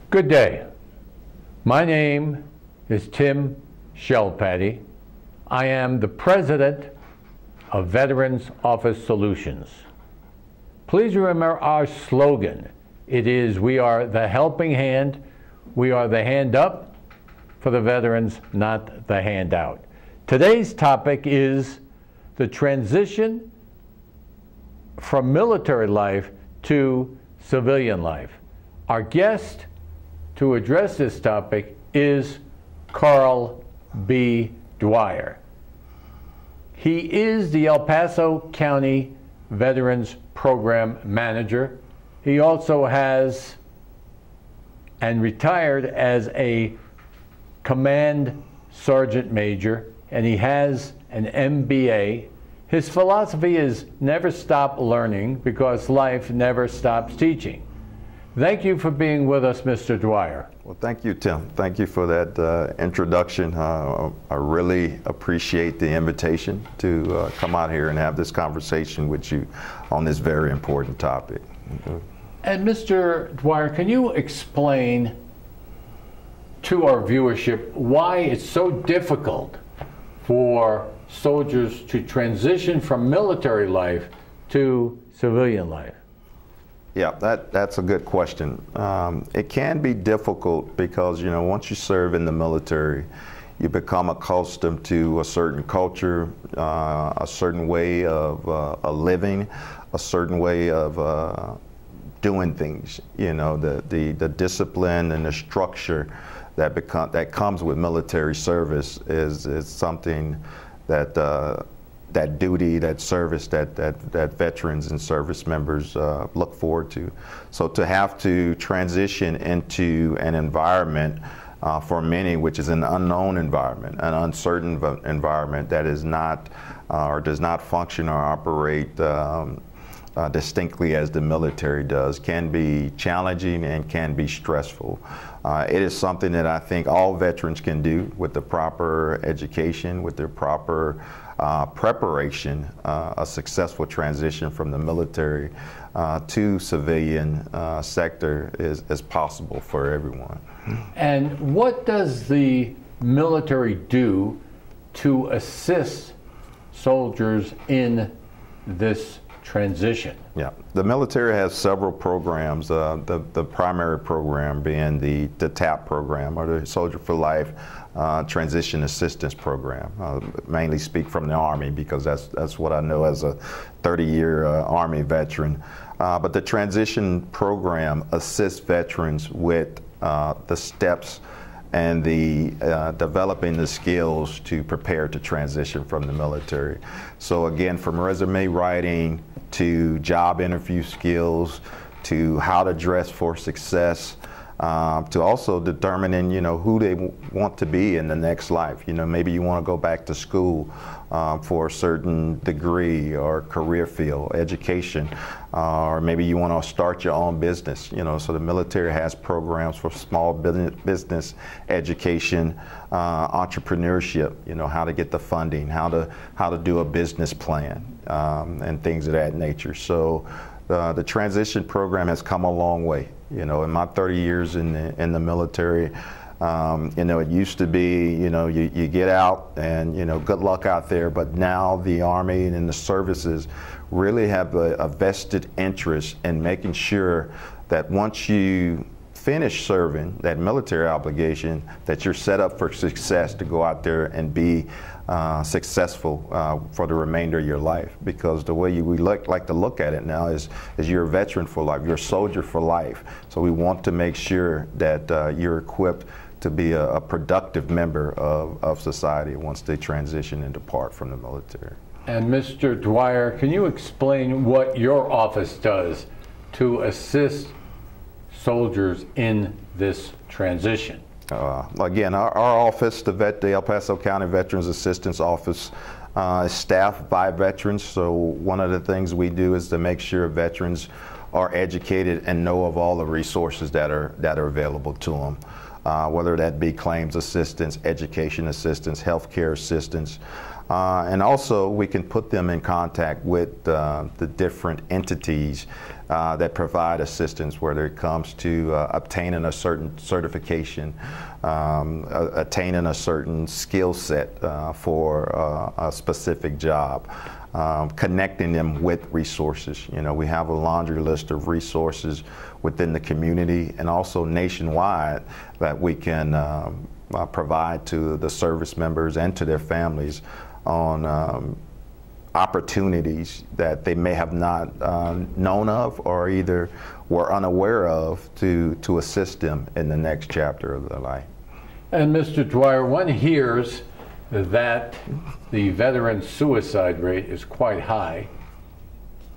Good day. My name is Tim Chelpaty. I am the president of Veterans Office Solutions. Please remember our slogan. It is, we are the helping hand. We are the hand up for the veterans, not the handout. Today's topic is the transition from military life to civilian life. Our guest to address this topic is Carl B. Dwyer. He is the El Paso County Veterans Program Manager. He also has and retired as a Command Sergeant Major, and he has an MBA. His philosophy is never stop learning because life never stops teaching. Thank you for being with us, Mr. Dwyer. Well, thank you, Tim. Thank you for that introduction. I really appreciate the invitation to come out here and have this conversation with you on this very important topic. And Mr. Dwyer, can you explain to our viewership why it's so difficult for soldiers to transition from military life to civilian life? Yeah, that's a good question. It can be difficult because, you know, once you serve in the military, you become accustomed to a certain culture, a certain way of living, a certain way of doing things. You know, the discipline and the structure that comes with military service is something that that duty, that service that veterans and service members look forward to. So to have to transition into an environment for many, which is an unknown environment, an uncertain environment that is not or does not function or operate distinctly as the military does, can be challenging and can be stressful. It is something that I think all veterans can do with the proper education, with the proper preparation. A successful transition from the military to civilian sector is possible for everyone. And what does the military do to assist soldiers in this transition? Yeah, the military has several programs, the primary program being the TAP program, or the Soldier for Life Transition Assistance Program. Mainly speak from the Army because that's what I know as a 30-year Army veteran. But the transition program assists veterans with the steps and the developing the skills to prepare to transition from the military. So again, from resume writing to job interview skills, to how to dress for success, to also determining, you know, who they want to be in the next life. You know, maybe you want to go back to school for a certain degree or career field, education, or maybe you want to start your own business. You know, so the military has programs for small business education, entrepreneurship. You know, how to get the funding, how to do a business plan, and things of that nature. So the transition program has come a long way. You know, in my 30 years in the military, you know, it used to be, you know, you get out and, you know, good luck out there. But now the Army and the services really have a vested interest in making sure that once you finish serving that military obligation, that you're set up for success to go out there and be successful for the remainder of your life. Because the way we like to look at it now is you're a veteran for life, you're a soldier for life. So we want to make sure that you're equipped to be a productive member of society once they transition and depart from the military. And Mr. Dwyer, can you explain what your office does to assist soldiers in this transition? Again, our office, the El Paso County Veterans Assistance Office, is staffed by veterans. So one of the things we do is to make sure veterans are educated and know of all the resources that are available to them. whether that be claims assistance, education assistance, healthcare assistance. And also we can put them in contact with the different entities that provide assistance, whether it comes to obtaining a certain certification, attaining a certain skill set for a specific job, connecting them with resources. You know, we have a laundry list of resources within the community and also nationwide that we can provide to the service members and to their families on opportunities that they may have not known of or either were unaware of to assist them in the next chapter of their life. And Mr. Dwyer, one hears that the veteran suicide rate is quite high.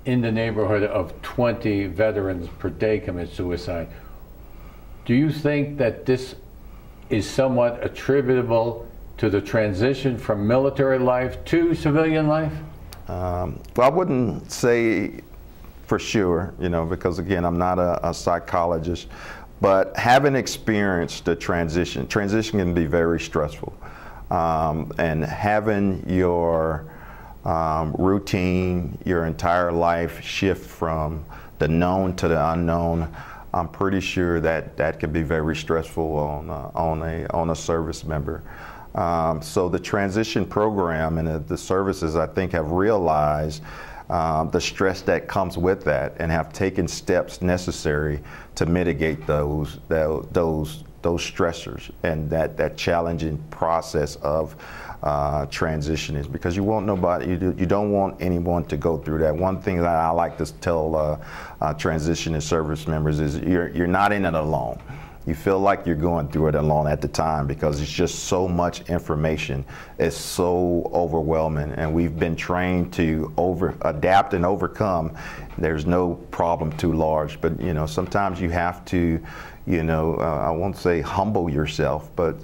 In the neighborhood of 20 veterans per day commit suicide. Do you think that this is somewhat attributable to the transition from military life to civilian life? Well, I wouldn't say for sure, you know, because again, I'm not a psychologist, but having experienced the transition can be very stressful. And having your routine, your entire life shift from the known to the unknown, I'm pretty sure that that can be very stressful on a service member. So the transition program and the services, I think, have realized the stress that comes with that and have taken steps necessary to mitigate those stressors and that challenging process of transitioning, because you don't want anyone to go through that. One thing that I like to tell transitioning service members is you're not in it alone. You feel like you're going through it alone at the time because it's just so much information. It's so overwhelming, and we've been trained to adapt and overcome. There's no problem too large, but you know, sometimes you have to, you know, I won't say humble yourself, but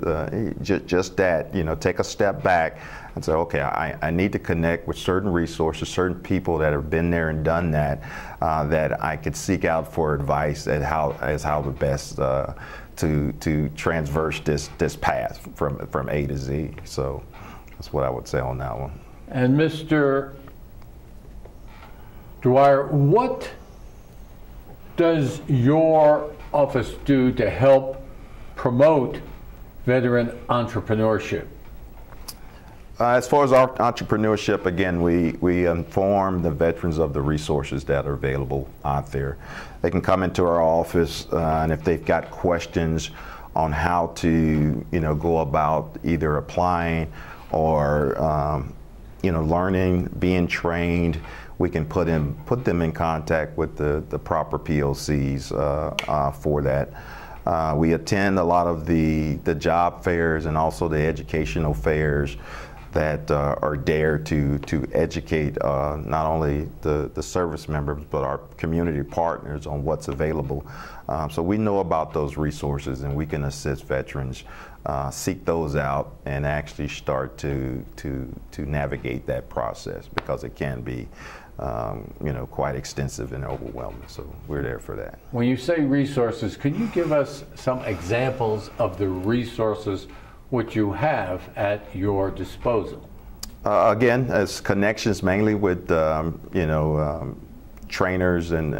just that, you know, take a step back and say, okay, I need to connect with certain resources, certain people that have been there and done that, that I could seek out for advice as how the best to transverse this path from A to Z. So that's what I would say on that one. And Mr. Dwyer, what does your office do to help promote veteran entrepreneurship? As far as our entrepreneurship, again, we inform the veterans of the resources that are available out there. They can come into our office, and if they've got questions on how to, you know, go about either applying or, you know, learning, being trained, we can put them in contact with the proper POCs for that. We attend a lot of the job fairs and also the educational fairs that are there to educate not only the service members but our community partners on what's available. So we know about those resources, and we can assist veterans seek those out and actually start to navigate that process, because it can be you know, quite extensive and overwhelming. So we're there for that. When you say resources, could you give us some examples of the resources which you have at your disposal? Again, as connections mainly with you know, trainers and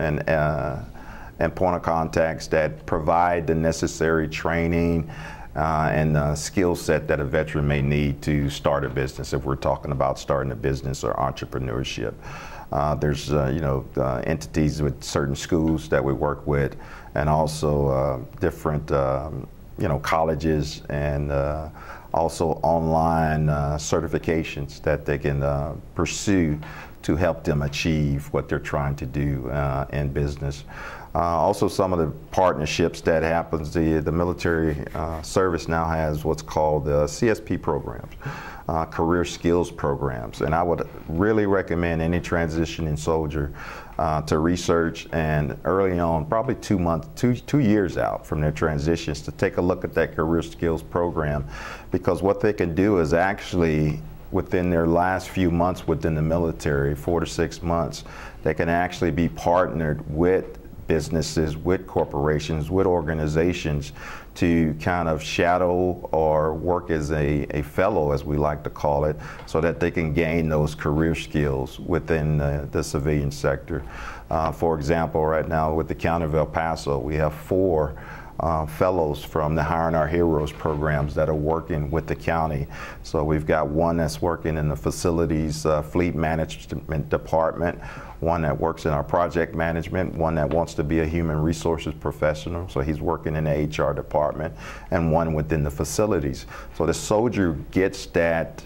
point of contacts that provide the necessary training and skill set that a veteran may need to start a business, if we're talking about starting a business or entrepreneurship. There's you know, entities with certain schools that we work with, and also different you know, colleges, and also online certifications that they can pursue to help them achieve what they're trying to do in business. Also, some of the partnerships that happens, the military service now has what's called CSP programs, career skills programs, and I would really recommend any transitioning soldier to research, and early on, probably 2 years out from their transitions, to take a look at that career skills program, because what they can do is actually, within their last few months within the military, 4 to 6 months, they can actually be partnered with businesses, with corporations, with organizations to kind of shadow or work as a fellow, as we like to call it, so that they can gain those career skills within the civilian sector. For example, right now with the County of El Paso, we have 4 fellows from the Hiring Our Heroes programs that are working with the county. So we've got one that's working in the facilities fleet management department, one that works in our project management, one that wants to be a human resources professional, so he's working in the HR department, and one within the facilities. So the soldier gets that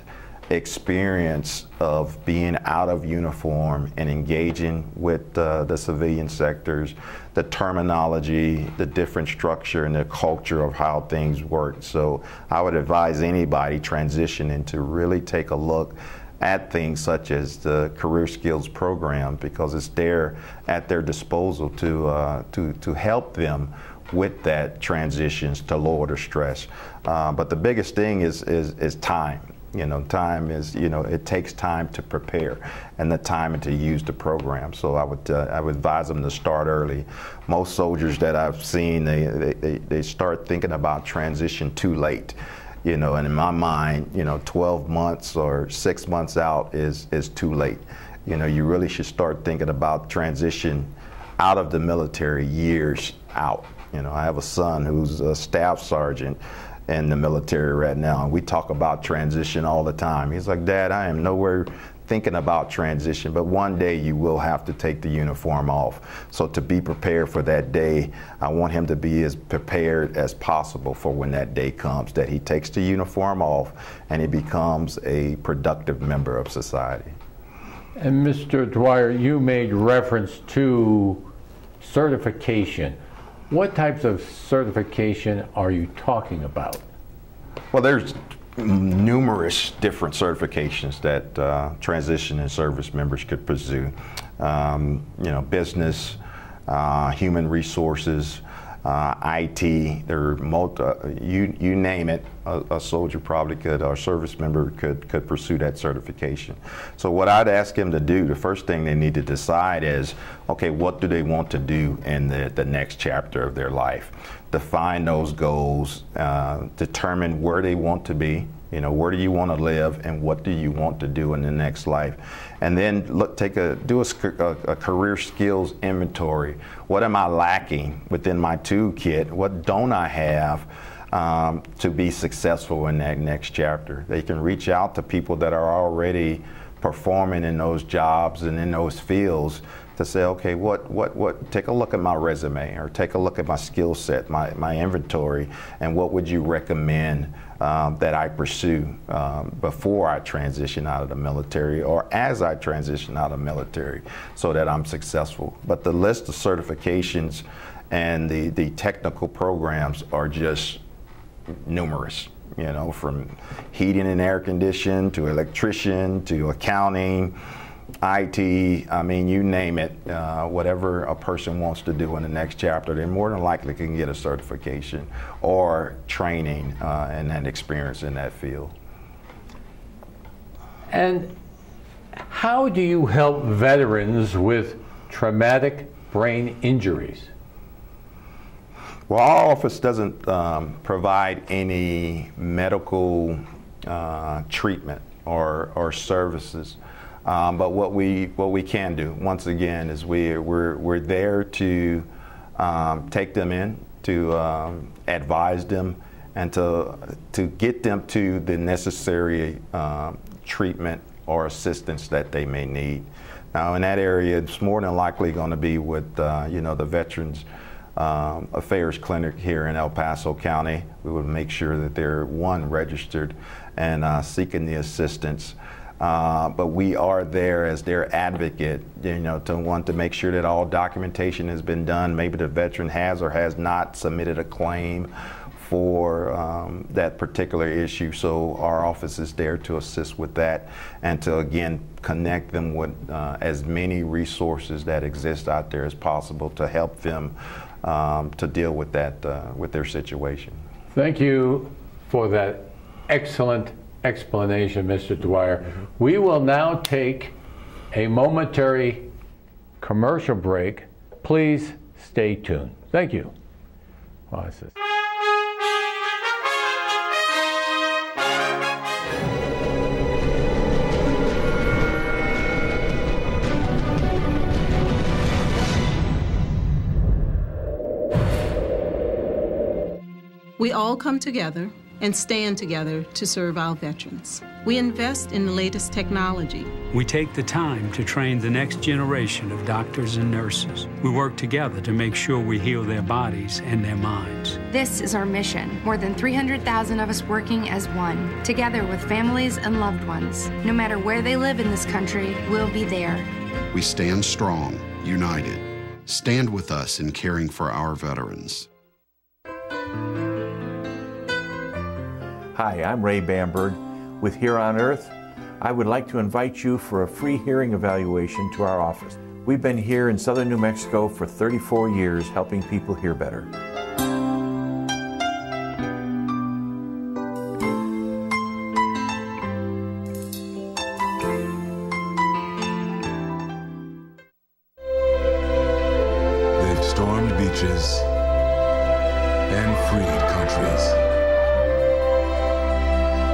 experience of being out of uniform and engaging with the civilian sectors, the terminology, the different structure and the culture of how things work. So I would advise anybody transitioning to really take a look at things such as the Career Skills Program, because it's there at their disposal to help them with that transitions to lower the stress. But the biggest thing is time. You know, time is, you know, it takes time to prepare and the time to use the program. So I would advise them to start early. Most soldiers that I've seen, they start thinking about transition too late. You know, and in my mind, you know, 12 months or 6 months out is too late. You know, you really should start thinking about transition out of the military years out. You know, I have a son who's a staff sergeant in the military right now, and we talk about transition all the time. He's like, Dad, I am nowhere thinking about transition, but one day you will have to take the uniform off. So to be prepared for that day, I want him to be as prepared as possible for when that day comes, that he takes the uniform off and he becomes a productive member of society. And Mr. Dwyer, you made reference to certification. What types of certification are you talking about? Well, there's numerous different certifications that transition and service members could pursue. You know, business, human resources, IT, there are you name it, a soldier probably could, or a service member could pursue that certification. So what I'd ask him to do, the first thing they need to decide is, okay, what do they want to do in the next chapter of their life? Define those goals, determine where they want to be. You know, where do you want to live and what do you want to do in the next life? And then look, do a career skills inventory. What am I lacking within my toolkit? What don't I have to be successful in that next chapter? They can reach out to people that are already performing in those jobs and in those fields to say, okay, take a look at my resume, or take a look at my skill set, my inventory, and what would you recommend that I pursue before I transition out of the military, or as I transition out of the military, so that I'm successful. But the list of certifications and the technical programs are just numerous. You know, from heating and air conditioning to electrician to accounting, IT, I mean, you name it, whatever a person wants to do in the next chapter, they more than likely can get a certification or training and that experience in that field. And how do you help veterans with traumatic brain injuries? Well, our office doesn't provide any medical treatment or services. But what we can do, once again, is we're there to take them in, to advise them, and to get them to the necessary treatment or assistance that they may need. Now, in that area, it's more than likely going to be with you know, the Veterans Affairs Clinic here in El Paso County. We would make sure that they're, one, registered and seeking the assistance. But we are there as their advocate, you know, to make sure that all documentation has been done. Maybe the veteran has or has not submitted a claim for that particular issue. So our office is there to assist with that and to, again, connect them with as many resources that exist out there as possible to help them to deal with that, with their situation. Thank you for that excellent explanation, Mr. Dwyer. We will now take a momentary commercial break. Please stay tuned. Thank you. We all come together and stand together to serve our veterans. We invest in the latest technology. We take the time to train the next generation of doctors and nurses. We work together to make sure we heal their bodies and their minds. This is our mission. More than 300,000 of us working as one, together with families and loved ones. No matter where they live in this country, we'll be there. We stand strong, united. Stand with us in caring for our veterans. Hi, I'm Ray Bamberg with Here on Earth. I would like to invite you for a free hearing evaluation to our office. We've been here in southern New Mexico for 34 years helping people hear better. They've stormed beaches and freed countries.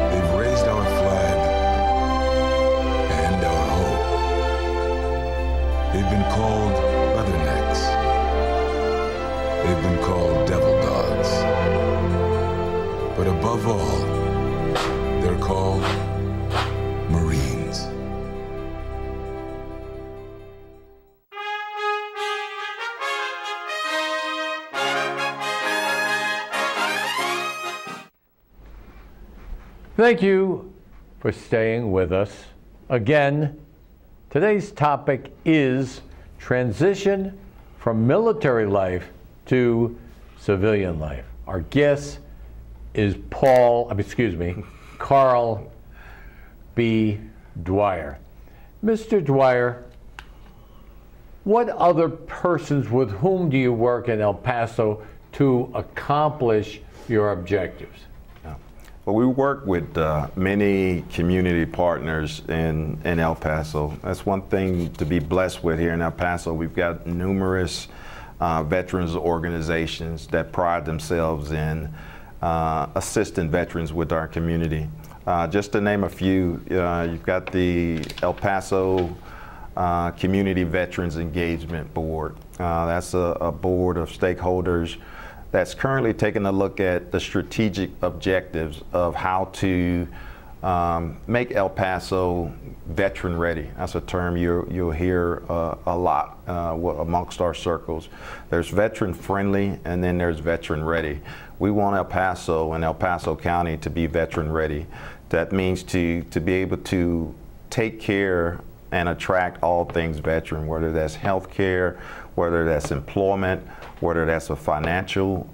They've raised our flag and our hope. They've been called leathernecks. They've been called devil dogs. But above all, they're called Marines. Thank you for staying with us. Again, today's topic is transition from military life to civilian life. Our guest is Carl B. Dwyer. Mr. Dwyer, what other persons with whom do you work in El Paso to accomplish your objectives? Well, we work with many community partners in El Paso. That's one thing to be blessed with here in El Paso. We've got numerous veterans organizations that pride themselves in assisting veterans with our community. Just to name a few, you've got the El Paso Community Veterans Engagement Board. That's a board of stakeholders that's currently taking a look at the strategic objectives of how to make El Paso veteran ready. That's a term you'll hear a lot amongst our circles. There's veteran friendly and then there's veteran ready. We want El Paso and El Paso County to be veteran ready. That means to be able to take care and attract all things veteran, whether that's health care, whether that's employment, whether that's a financial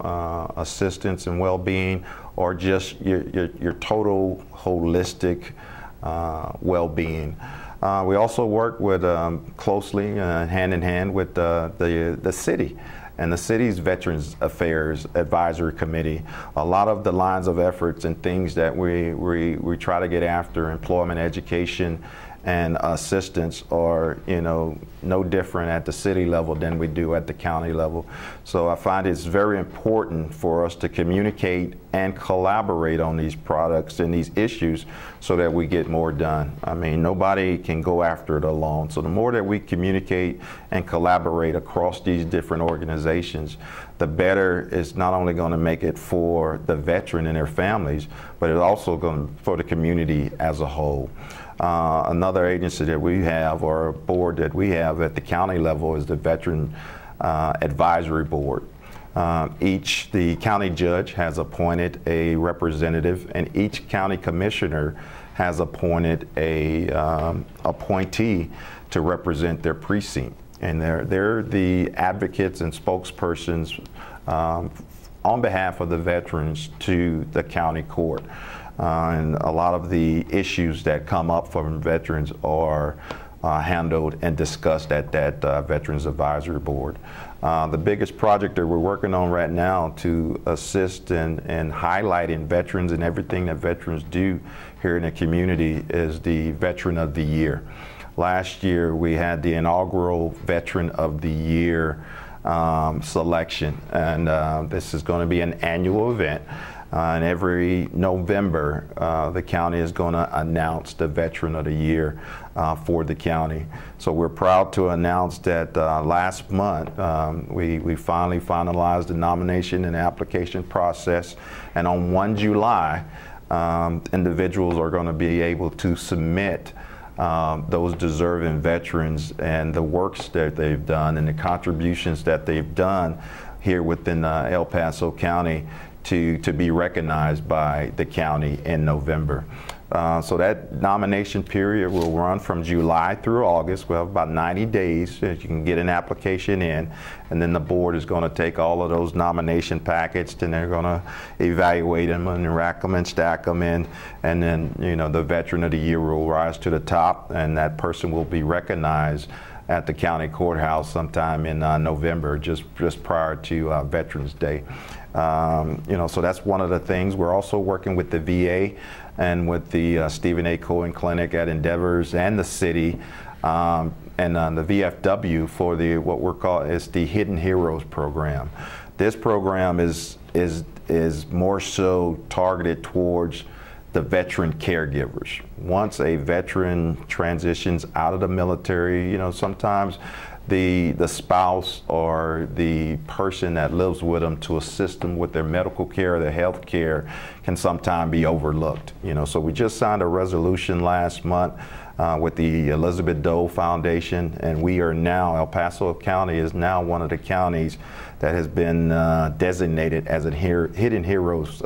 assistance and well-being, or just your total holistic well-being. We also work with closely, hand in hand with the city and the city's Veterans Affairs Advisory Committee. A lot of the lines of efforts and things that we try to get after, employment, education, and assistance are, no different at the city level than we do at the county level. So I find it's very important for us to communicate and collaborate on these products and these issues so that we get more done. I mean, nobody can go after it alone. So the more that we communicate and collaborate across these different organizations, the better it's not only going to make it for the veteran and their families, but it's also going to for the community as a whole. Another agency that we have, or a board that we have at the county level, is the Veteran Advisory Board. The county judge has appointed a representative, and each county commissioner has appointed a appointee to represent their precinct. And they're the advocates and spokespersons on behalf of the veterans to the county court. And a lot of the issues that come up from veterans are handled and discussed at that Veterans Advisory Board. The biggest project that we're working on right now to assist in highlighting veterans and everything that veterans do here in the community is the Veteran of the Year. Last year we had the inaugural Veteran of the Year selection. And this is going to be an annual event. And every November, the county is going to announce the Veteran of the Year for the county. So we're proud to announce that last month, we finally finalized the nomination and application process. And on 1 July, individuals are going to be able to submit those deserving veterans and the works that they've done and the contributions that they've done here within El Paso County to be recognized by the county in November. So that nomination period will run from July through August. We'll have about 90 days that you can get an application in, and then the board is going to take all of those nomination packets and they're going to evaluate them and rack them and stack them in, and then the Veteran of the Year will rise to the top, and that person will be recognized at the county courthouse sometime in November, just prior to Veterans Day. So that's one of the things. We're also working with the VA and with the Stephen A. Cohen Clinic at Endeavors and the city and the VFW for what we're calling is the Hidden Heroes program. This program is more so targeted towards the veteran caregivers. Once a veteran transitions out of the military, sometimes the spouse or the person that lives with them to assist them with their medical care, their health care, can sometimes be overlooked. So we just signed a resolution last month with the Elizabeth Dole Foundation, and we are now, El Paso County is now one of the counties that has been designated as a Hidden Heroes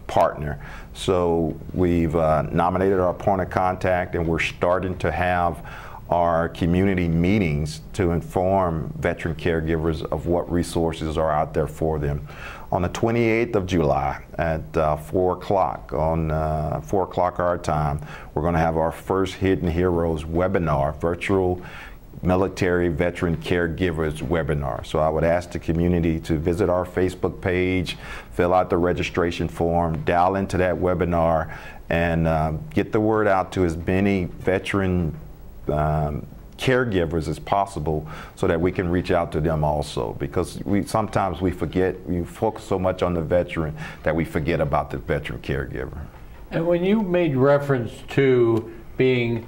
partner. So we've nominated our point of contact, and we're starting to have our community meetings to inform veteran caregivers of what resources are out there for them. On the 28th of July at 4 o'clock, on 4 o'clock our time, we're going to have our first Hidden Heroes webinar, virtual military veteran caregivers webinar. So I would ask the community to visit our Facebook page, fill out the registration form, dial into that webinar, and get the word out to as many veteran caregivers as possible, so that we can reach out to them also, because sometimes we focus so much on the veteran that we forget about the veteran caregiver. And when you made reference to being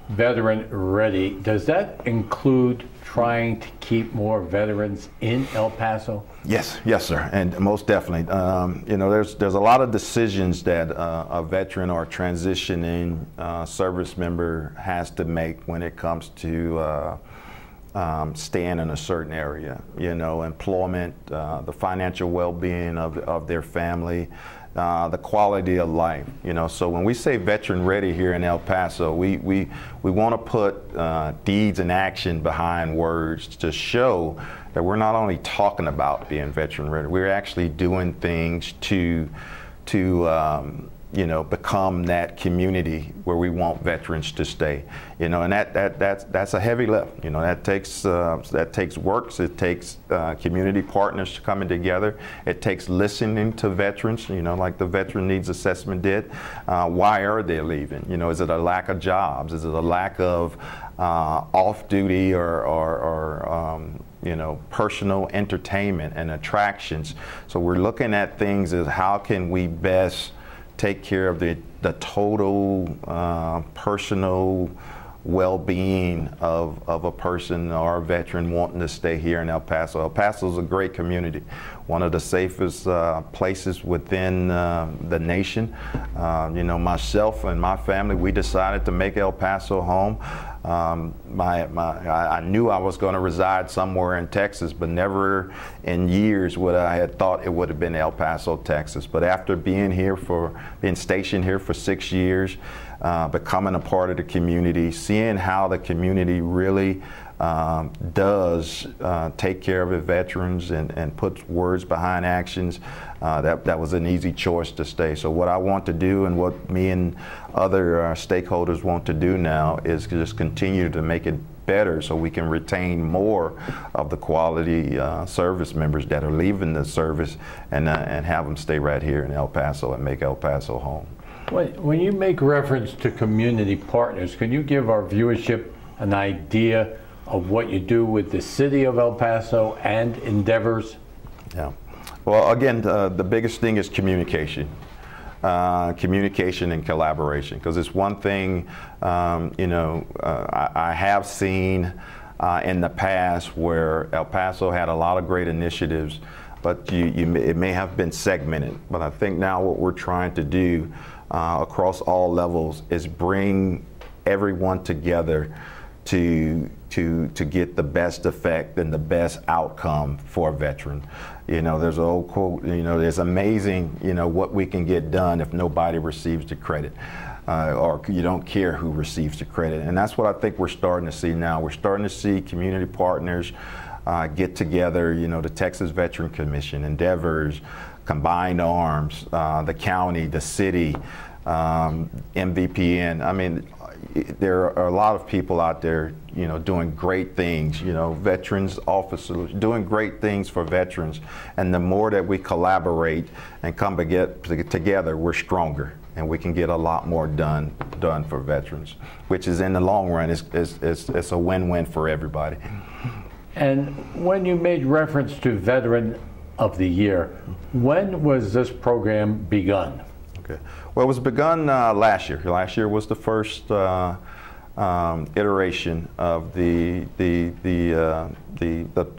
veteran ready, does that include trying to keep more veterans in El Paso? Yes, sir, and most definitely. There's a lot of decisions that a veteran or transitioning service member has to make when it comes to staying in a certain area. Employment, the financial well-being of their family, the quality of life. So when we say veteran ready here in El Paso, we want to put deeds and action behind words to show that we're not only talking about being veteran ready, we're actually doing things to become that community where we want veterans to stay. And that's a heavy lift. That takes works. It takes community partners coming together. It takes listening to veterans. Like the Veteran Needs Assessment did. Why are they leaving? Is it a lack of jobs? Is it a lack of off-duty or personal entertainment and attractions? So we're looking at things as how can we best take care of the total personal well-being of a person or a veteran wanting to stay here in El Paso. El Paso is a great community, one of the safest places within the nation. Myself and my family, we decided to make El Paso home. I knew I was going to reside somewhere in Texas, but never in years would I had thought it would have been El Paso, Texas. But after being stationed here for 6 years, becoming a part of the community, seeing how the community really does take care of the veterans and puts words behind actions, that was an easy choice to stay. So what I want to do, and what me and other stakeholders want to do now, is just continue to make it better so we can retain more of the quality service members that are leaving the service and have them stay right here in El Paso and make El Paso home. When you make reference to community partners, can you give our viewership an idea of what you do with the city of El Paso and endeavors? Yeah. Well, again, the biggest thing is communication. Communication and collaboration, because it's one thing, I have seen in the past where El Paso had a lot of great initiatives, but it may have been segmented. But I think now what we're trying to do across all levels is bring everyone together to get the best effect and the best outcome for a veteran. There's an old quote, it's amazing, what we can get done if nobody receives the credit. Or you don't care who receives the credit. And that's what I think we're starting to see now. We're starting to see community partners get together, the Texas Veteran Commission, Endeavors, Combined Arms, the county, the city, MVPN. I mean, there are a lot of people out there, doing great things, veterans officers doing great things for veterans. And the more that we collaborate and come together, we're stronger, and we can get a lot more done for veterans, which is in the long run, it's a win-win for everybody. And when you made reference to Veteran of the Year, when was this program begun? Okay. Well, it was begun last year. Last year was the first iteration of the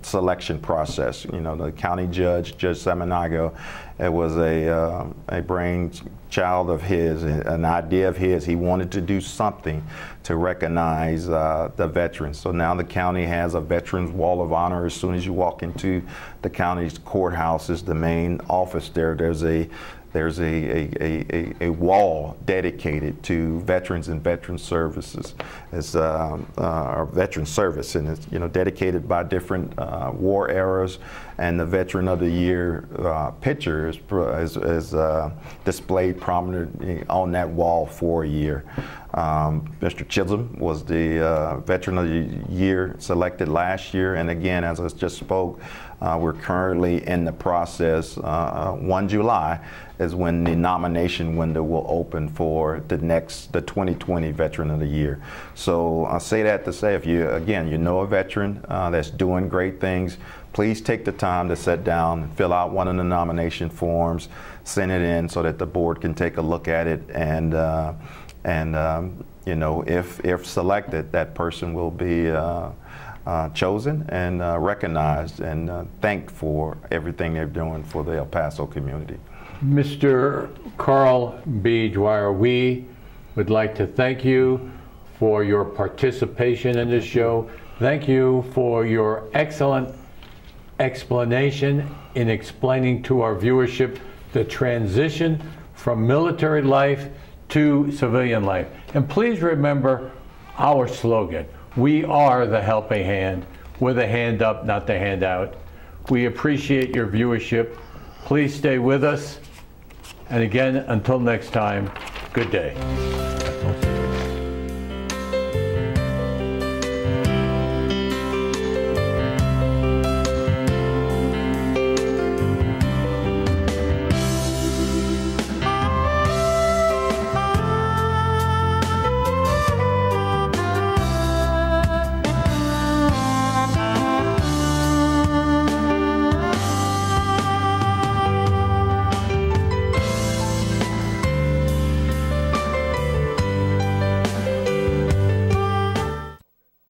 selection process. The county judge, Judge Samanago, it was a brainchild of his, an idea of his. He wanted to do something to recognize the veterans. So now the county has a Veterans Wall of Honor. As soon as you walk into the county's courthouses, the main office there, there's a wall dedicated to veterans and veteran services. It's our veteran service, and it's dedicated by different war eras. And the Veteran of the Year picture is displayed prominently on that wall for a year. Mr. Chisholm was the Veteran of the Year selected last year, and again, as I just spoke, we're currently in the process. 1 July is when the nomination window will open for the 2020 Veteran of the Year. So I say that to say, if you know a veteran that's doing great things, please take the time to sit down, fill out one of the nomination forms, send it in so that the board can take a look at it, and if selected, that person will be chosen and recognized and thanked for everything they're doing for the El Paso community. Mr. Carl B. Dwyer, we would like to thank you for your participation in this show. Thank you for your excellent explanation in explaining to our viewership the transition from military life to civilian life. And please remember our slogan: we are the helping hand, with a hand up, not the hand out. We appreciate your viewership. Please stay with us. And again, until next time, good day.